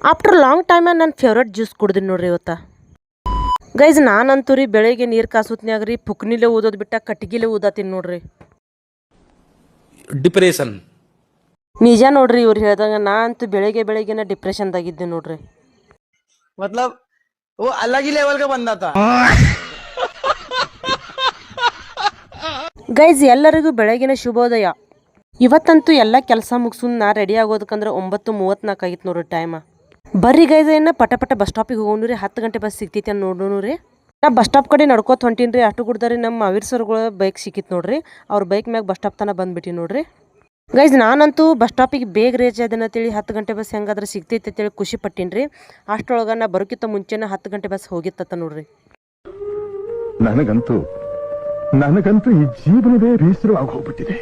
After long time ನನ್ನ favourite juice ಕುಡ್ದಿನಿ ನೋಡ್ರಿ ಇವತ್ತು. ಗೈಸ್ ನಾನಂತೂ ರೀ ಬೆಳಗ್ಗೆ ನೀರು ಕಾಸೋತ್ನ್ಯಾಗ ರೀ ಪುಕ್ನಿಲೆ ಊದೋದು ಬಿಟ್ಟ ಕಟ್ಟಿಗಿಲೆ ಊದತೀನಿ ನೋಡ್ರಿ. ಡಿಪ್ರೆಷನ್ ನಿಜ ನೋಡ್ರಿ ಇವ್ರು ಹೇಳ್ದಂಗ ನಾ ಅಂತೂ ಬೆಳಗ್ಗೆನ ಡಿಪ್ರೆಷನ್ದಾಗಿದ್ದೆ ನೋಡ್ರಿ. मतलब वो अलग ही लेवल का बंदा था. ಗೈಸ್ ಎಲ್ಲರಿಗೂ ಬೆಳಗಿನ ಶುಭೋದಯ. ಇವತ್ತಂತೂ ಎಲ್ಲ ಕೆಲಸ ಮುಗಿಸು ನಾ ರೆಡಿ ಆಗೋದಕ್ಕಂದ್ರೆ 9:34 ಆಗಿತ್ತು ನೋಡ್ರಿ ಟೈಮ. ಬರ್ರಿ ಗೈಸ್ ಏನ ಪಟ ಬಸ್ ಸ್ಟಾಪಿಗೆ ಹೋಗೋಣ ರೀ. 10 ಗಂಟೆ ಬಸ್ ಸಿಗ್ತೈತಿ ಅಂತ ನೋಡೋಣ ರೀ. ನಾ ಬಸ್ ಸ್ಟಾಪ್ ಕಡೆ ನಡ್ಕೋತ ಹೊಂಟೀನಿ ರೀ. ಅಷ್ಟು ಗುಡ್ದಾರಿ ನಮ್ಮ ಅವಿರ್ ಸರ್ಗಳ ಬೈಕ್ ಸಿಕ್ಕಿತ್ತು ನೋಡ್ರಿ. ಅವ್ರ ಬೈಕ್ ಮ್ಯಾಗ ಬಸ್ ಸ್ಟಾಪ್ ತನಕ ಬಂದ್ಬಿಟ್ಟು ನೋಡ್ರಿ. ಗೈಸ್ ನಾನಂತೂ ಬಸ್ ಸ್ಟಾಪಿಗೆ ಬೇಗ ರೀಚ್ ಆದನಂತೇಳಿ 10 ಗಂಟೆ ಬಸ್ ಹೆಂಗಾದ್ರೆ ಸಿಗ್ತೈತಿ ಅಂತೇಳಿ ಖುಷಿ ಪಟ್ಟೀನಿ ರೀ. ಅಷ್ಟರೊಳಗೆ ನಾ ಬರೋಕ್ಕಿಂತ ಮುಂಚೆನೇ 10 ಗಂಟೆ ಬಸ್ ಹೋಗಿತ್ತ ನೋಡ್ರಿ. ನನಗಂತೂ ಈ ಜೀವನವೇ ಬೇಸರವಾಗಿ ಹೋಗ್ಬಿಟ್ಟಿದೆ.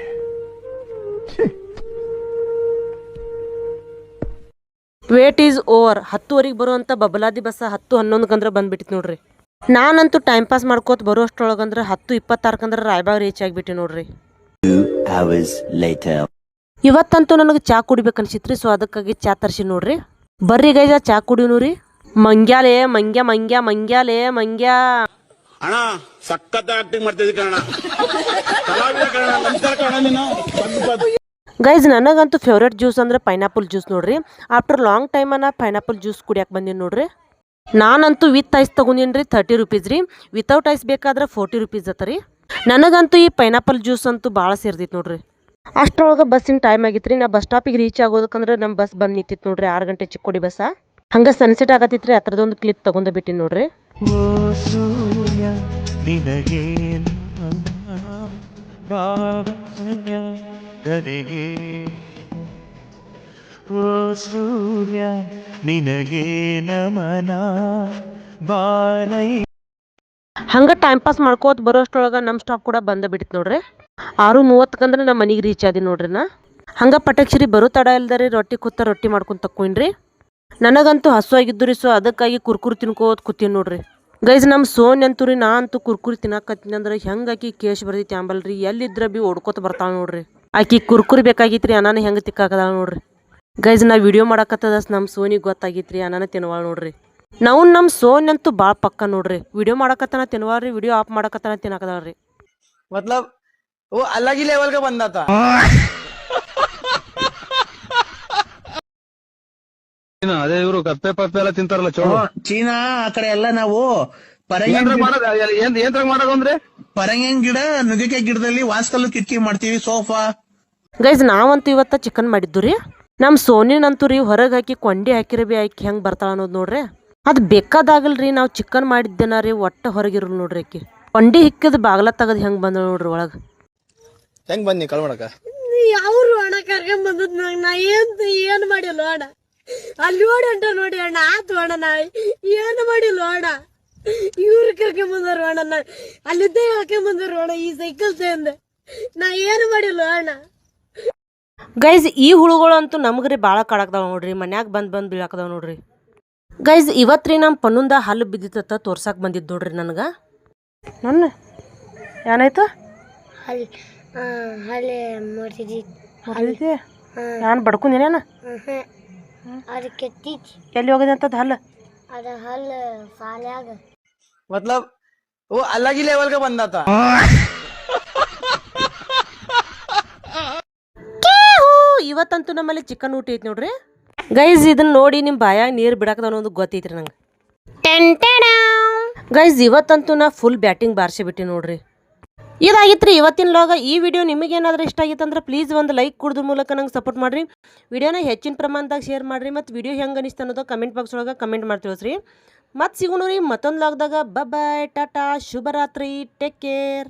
Wait is over. 10:00 ಬರುವಂಥ ಬಬಲಾದಿ ಬಸ್ 10:11 ಬಂದ್ಬಿಟ್ಟಿತ್ತು ನೋಡ್ರಿ. ನಾನಂತೂ ಟೈಮ್ ಪಾಸ್ ಮಾಡ್ಕೋತ ಬರೋ ಅಷ್ಟರೊಳಗಂದ್ರೆ 10:26 ರಾಯಬಾಗ್ ರೀಚ್ ಆಗಿಬಿಟ್ಟು ನೋಡ್ರಿ. ಇವತ್ತಂತೂ ನನಗೆ ಚಾ ಕುಡಿಬೇಕು ಅನ್ಸಿತ್ರಿ. ಸೊ ಅದಕ್ಕಾಗಿ ಚಾ ತರಿಸಿ ನೋಡ್ರಿ. ಬರ್ರಿ ಗೈಜ ಚಾ ಕುಡಿಯೋನು ರೀ. ಮಂಗ್ಯಾಲೆ ಮಂಗ್ಯಾಲೆ ಅಣ್ಣ ಸಖತ್ ಆಕ್ಟಿಂಗ್ ಮಾಡ್ತಿದ್ದೆ ಕಣ. ಗೈಸ್ ನನಗಂತೂ ಫೇವ್ರೇಟ್ ಜ್ಯೂಸ್ ಅಂದ್ರೆ ಪೈನಾಪಲ್ ಜ್ಯೂಸ್ ನೋಡ್ರಿ. ಆಫ್ಟರ್ ಲಾಂಗ್ ಟೈಮ್ ನಾ ಪೈನಾಪಲ್ ಜ್ಯೂಸ್ ಕುಡಿಯಕ್ಕೆ ಬಂದೀನಿ ನೋಡ್ರಿ. ನಾನಂತೂ ವಿತ್ ಐಸ್ ತಗೊಂಡಿನಿ ರೀ. 30 ರೂಪೀಸ್ ರೀ. ವಿತೌಟ್ ಐಸ್ ಬೇಕಾದ್ರೆ 40 ರೂಪೀಸ್ ಅತ್ತ ರೀ. ನನಗಂತೂ ಈ ಪೈನಾಪಲ್ ಜ್ಯೂಸ್ ಅಂತೂ ಭಾಳ ಸೇರ್ದಿತ್ತು ನೋಡ್ರಿ. ಅಷ್ಟರೊಳಗೆ ಬಸ್ಸಿನ ಟೈಮ್ ಆಗಿತ್ತು ರೀ. ನಾ ಬಸ್ ಸ್ಟಾಪಿಗೆ ರೀಚ್ ಆಗೋದಕ್ಕಂದ್ರೆ ನಮ್ಮ ಬಸ್ ಬಂದು ನಿಂತಿತ್ತು ನೋಡ್ರಿ. 6 ಗಂಟೆ ಚಿಕ್ಕೋಡಿ ಬಸ್. ಹಂಗೆ ಸನ್ಸೆಟ್ ಆಗತ್ತಿತ್ತು ರೀ. ಹತ್ರದೊಂದು ಕ್ಲಿಪ್ ತಗೊಂಡು ಬಿಟ್ಟಿನಿ ನೋಡ್ರಿ. ಹಂಗ ಟೈಮ್ ಪಾಸ್ ಮಾಡ್ಕೋತ ಬರೋಷ್ಟರೊಳಗೆ ನಮ್ಮ ಸ್ಟಾಪ್ ಕೂಡ ಬಂದ ಬಿಟ್ಟಿತ್ತು ನೋಡ್ರಿ. 6:30 ನಮ್ಮ ಮನೆಗೆ ರೀಚ್ ಆದಿ ನೋಡ್ರಿ. ನಾ ಹಂಗ ಪಟಕ್ಷರಿ ಬರೋ ತಡ ಇಲ್ದಾರಿ ರೊಟ್ಟಿ ಕೂತ ರೊಟ್ಟಿ ಮಾಡ್ಕೊಂತ ತಕ್ಕೊಂಡ್ರಿ. ನನಗಂತೂ ಹಸು ಆಗಿದ್ದು ರೀ. ಸೊ ಅದಕ್ಕಾಗಿ ಕುರ್ಕುರಿ ತಿನ್ಕೋತ ಕೂತೀನಿ ನೋಡ್ರಿ. ಗೈಸ್ ನಮ್ಮ ಸೋನ್ ಅಂತೂ ರೀ ನಾ ಅಂತೂ ಕುರ್ಕುರಿ ತಿನ್ನಾಕತ್ತೀನಿ ಅಂದ್ರೆ ಹೆಂಗಾಕಿ ಕೇಶ್ ಬರ್ದೈತಿ ಅಂಬಲ್ರಿ. ಎಲ್ಲಿದ್ರ ಬಿ ಓಡ್ಕೋತ ಬರ್ತಾಳ ನೋಡ್ರಿ. ಆಕಿ ಕುರ್ಕುರಿ ಬೇಕಾಗಿತ್ರಿ. ಅನಾನ ಹೆಂಗೆ ತಿಕ್ಕಾಕದಾಳ ನೋಡ್ರಿ. ಗೈಸ್ ನಾ ವಿಡಿಯೋ ಮಾಡಕತ್ತದ ನಮ್ಮ ಸೋನಿಗೆ ಗೊತ್ತಾಗಿತ್ರಿ. ಅನಾನ ತಿನ್ವಾಳ ನೋಡ್ರಿ. ನಾವು ನಮ್ಮ ಸೋನ್ ಅಂತೂ ಭಾಳ ಪಕ್ಕ ನೋಡ್ರಿ. ವಿಡಿಯೋ ಮಾಡಕತ್ತಾನ ತಿನ್ವಾಳ್ರಿ. ವಿಡಿಯೋ ಆಫ್ ಮಾಡಕತ್ತಾನ ತಿನ್ನಕದಾಳ್ರಿ. मतलब वो अलग ही लेवल का बंदा था. ಅದೇ ಇವರು ಕಪ್ಪೆ ಪಪ್ಪೆ ಎಲ್ಲ ತಿಂತಾರಲ್ಲ ಚೋಳು. ಚೀನಾ ಆ ಕಡೆ ಎಲ್ಲ ನಾವು ಮಾಡೋದಂದ್ರೆ ಪರಂಗಿನ ಗಿಡ ನುಗ್ಗೆಕಾಯಿ ಗಿಡದಲ್ಲಿ ವಾಸ್ಕಲ್ಲು ಕಿಟಕಿ ಮಾಡ್ತೀವಿ. ಸೋಫಾ ಗೈಸ್ ನಾವಂತೂ ಇವತ್ತ ಚಿಕನ್ ಮಾಡಿದ್ದು ರೀ. ನಮ್ಮ ಸೋನಿನಂತೂ ರೀ ಹೊರಗೆ ಹಾಕಿ ಕೊಂಡಿ ಹಾಕಿರ ಬಿ ಆಕಿ ಹೆಂಗೆ ಬರ್ತಾಳ ಅನ್ನೋದು ನೋಡ್ರಿ. ಅದು ಬೇಕಾದಾಗಲ್ರಿ. ನಾವು ಚಿಕನ್ ಮಾಡಿದ್ದೇನ ರೀ ಒಟ್ಟ ಹೊರಗಿರಲ್ ನೋಡ್ರಿ. ಆಕಿ ಕೊಂಡಿ ಹಿಕ್ಕದ ಬಾಗ್ಲ ತಗದ್ ಹೆಂಗೆ ಬಂದ ನೋಡ್ರಿ ಒಳಗೆ. ಹೆಂಗ್ ಬಂದಿ ಕಳ್ ಮಾಡಕ ಯಾವ್ರು ಅಣ್ಣ ಕರ್ಕೊಂಡ್ ಬಂದದ್ ನಾ ಏನ್ ಮಾಡಿಲ್ಲ ಅಣ್ಣ. ಅಲ್ಲಿ ನೋಡಿ ಅಂಟ ನೋಡಿ ಅಣ್ಣ ಆತು ಅಣ್ಣ. ನಾ ಏನು ಮಾಡಿಲ್ಲ ಅಣ್ಣ. ಇವ್ರು ಕರ್ಕೊಂಡ್ ಬಂದರು ಅಣ್ಣ. ನಾ ಅಲ್ಲಿದ್ದೇ ಹಾಕೊಂಡ್ ಬಂದರು ಅಣ್ಣ ಈ ಸೈಕಲ್ ತಂದೆ. ನಾ ಏನು ಮಾಡಿಲ್ಲ ಅಣ್ಣ. ಗೈಸ್ ಈ ಹುಳುಗಳು ಅಂತೂ ನಮ್ಗ್ರಿ ಭಾಳ ಕಾಡಾಕ್ದಾವ ನೋಡ್ರಿ. ಮನ್ಯಾಗ ಬಂದ್ ಬೀಳಾಕದಾವ ನೋಡ್ರಿ. ಗೈಸ್ ಇವತ್ತು ನಮ್ಮ ಪಣ್ಣುಂದ ಹಲ್ಲು ಬಿದ್ದಿತ್ತ ತೋರ್ಸಾಕ್ ಬಂದಿದ್ದು ನೋಡ್ರಿ. ನನಗೆ ಏನಾಯ್ತು ಹಲ್ಲೆ ಮಾಡ್ತಿದ್ದಿ ನಾನು ಬಡ್ಕೊಂಡಿನೇನ. ಅದಕ್ಕೆ ಎಲ್ಲಿ ಹೋಗಿದೆ ಅಂತದ್ ಹಲ್ಲು. ಅದ ಹಲ್ಲು ಸಾಲ್ಯಾಗ. मतलब वो अलग ही लेवल का बंदा था. ಇವತ್ತಂತೂ ನಮ್ಮಲ್ಲಿ ಚಿಕನ್ ಊಟ ಐತಿ ನೋಡ್ರಿ. ಗೈಸ್ ಇದನ್ನ ನೋಡಿ ನಿಮ್ಮ ಬಾಯಾಗ ನೀರು ಬಿಡಾಕದ ಅನ್ನೋದು ಗೊತ್ತೈತ್ರಿ ನಂಗೆ. ಗೈಸ್ ಇವತ್ತಂತೂ ನಾ ಫುಲ್ ಬ್ಯಾಟಿಂಗ್ ಬಾರಿಸಿ ಬಿಟ್ಟಿ ನೋಡ್ರಿ. ಇದಾಗಿತ್ತು ರೀ ಇವತ್ತಿನ ಲಾಗ. ಈ ವಿಡಿಯೋ ನಿಮಗೇನಾದ್ರೂ ಇಷ್ಟ ಆಗಿತ್ತು ಅಂದ್ರೆ ಪ್ಲೀಸ್ ಒಂದು ಲೈಕ್ ಕೊಡೋದ್ರ ಮೂಲಕ ನಂಗೆ ಸಪೋರ್ಟ್ ಮಾಡಿರಿ. ವಿಡಿಯೋನ ಹೆಚ್ಚಿನ ಪ್ರಮಾಣದಾಗ ಶೇರ್ ಮಾಡಿರಿ. ಮತ್ತು ವಿಡಿಯೋ ಹೆಂಗೆ ಅನಿಸ್ತು ಅನ್ನೋದು ಕಮೆಂಟ್ ಬಾಕ್ಸ್ ಒಳಗೆ ಕಮೆಂಟ್ ಮಾಡಿ ತಿಳಿಸ್ರಿ. ಮತ್ತು ಸಿಗೋಣ ರೀ ಮತ್ತೊಂದು ಲಾಗ್ದಾಗ. ಬಾಯ್ ಟಾಟಾ ಶುಭರಾತ್ರಿ. Take care.